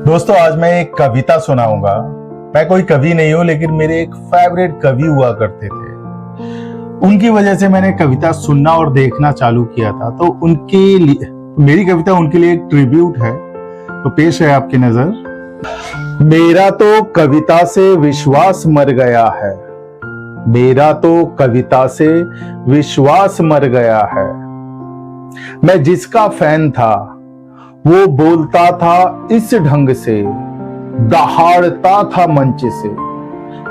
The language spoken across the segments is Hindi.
दोस्तों, आज मैं एक कविता सुनाऊंगा। मैं कोई कवि नहीं हूं, लेकिन मेरे एक फेवरेट कवि हुआ करते थे। उनकी वजह से मैंने कविता सुनना और देखना चालू किया था। तो उनके लिए मेरी कविता उनके लिए एक ट्रिब्यूट है, तो पेश है आपकी नजर। मेरा तो कविता से विश्वास मर गया है, मेरा तो कविता से विश्वास मर गया है। मैं जिसका फैन था वो बोलता था इस ढंग से, दहाड़ता था मंच से।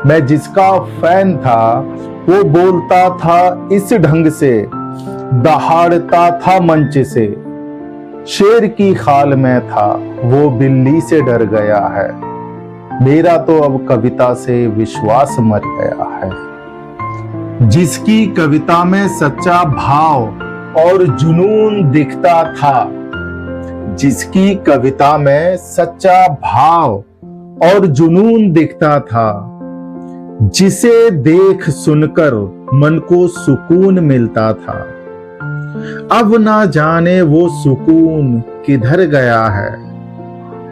मैं जिसका फैन था वो बोलता था इस ढंग से, दहाड़ता था मंच से। शेर की खाल में था वो बिल्ली से डर गया है। मेरा तो अब कविता से विश्वास मर गया है। जिसकी कविता में सच्चा भाव और जुनून दिखता था, जिसकी कविता में सच्चा भाव और जुनून दिखता था, जिसे देख सुनकर मन को सुकून मिलता था, अब ना जाने वो सुकून किधर गया है।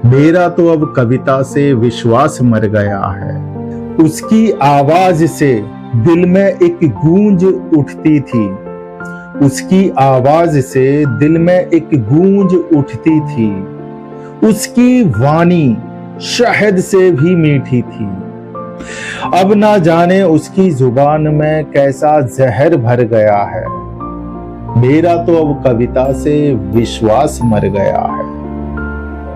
मेरा तो अब कविता से विश्वास मर गया है। उसकी आवाज से दिल में एक गूंज उठती थी, उसकी आवाज से दिल में एक गूंज उठती थी। उसकी वाणी शहद से भी मीठी थी। अब ना जाने उसकी जुबान में कैसा जहर भर गया है। मेरा तो अब कविता से विश्वास मर गया है।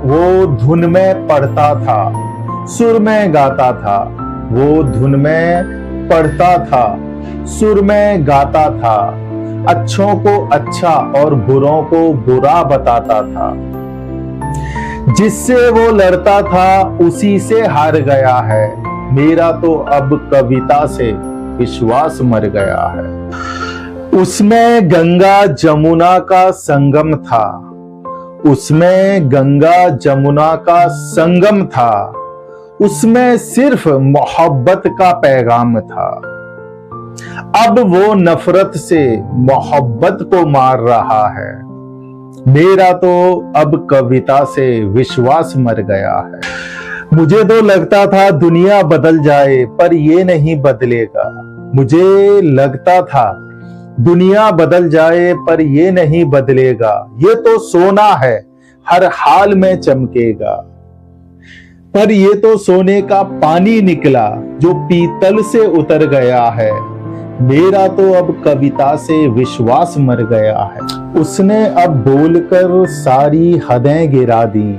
वो धुन में पढ़ता था, सुर में गाता था। वो धुन में पढ़ता था, सुर में गाता था। अच्छों को अच्छा और बुरों को बुरा बताता था। जिससे वो लड़ता था उसी से हार गया है। मेरा तो अब कविता से विश्वास मर गया है। उसमें गंगा जमुना का संगम था, उसमें गंगा जमुना का संगम था। उसमें सिर्फ मोहब्बत का पैगाम था। अब वो नफरत से मोहब्बत को मार रहा है। मेरा तो अब कविता से विश्वास मर गया है। मुझे तो लगता था दुनिया बदल जाए, पर ये नहीं बदलेगा। मुझे लगता था दुनिया बदल जाए, पर ये नहीं बदलेगा। ये तो सोना है, हर हाल में चमकेगा। पर ये तो सोने का पानी निकला जो पीतल से उतर गया है। मेरा तो अब कविता से विश्वास मर गया है। उसने अब बोलकर सारी हदें गिरा दी,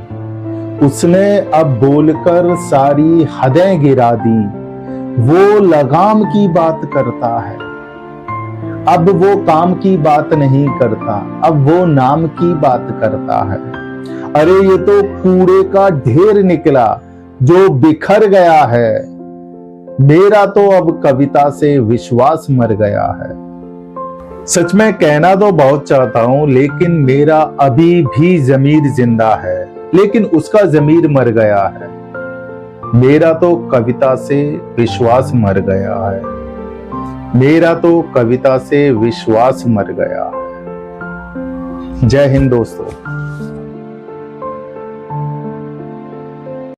उसने अब बोलकर सारी हदें गिरा दी। वो लगाम की बात करता है, अब वो काम की बात नहीं करता, अब वो नाम की बात करता है। अरे ये तो कूड़े का ढेर निकला जो बिखर गया है। मेरा तो अब कविता से विश्वास मर गया है। सच में कहना तो बहुत चाहता हूं, लेकिन मेरा अभी भी ज़मीर जिंदा है, लेकिन उसका ज़मीर मर गया है। मेरा तो कविता से विश्वास मर गया है। मेरा तो कविता से विश्वास मर गया है। जय हिंद दोस्तों।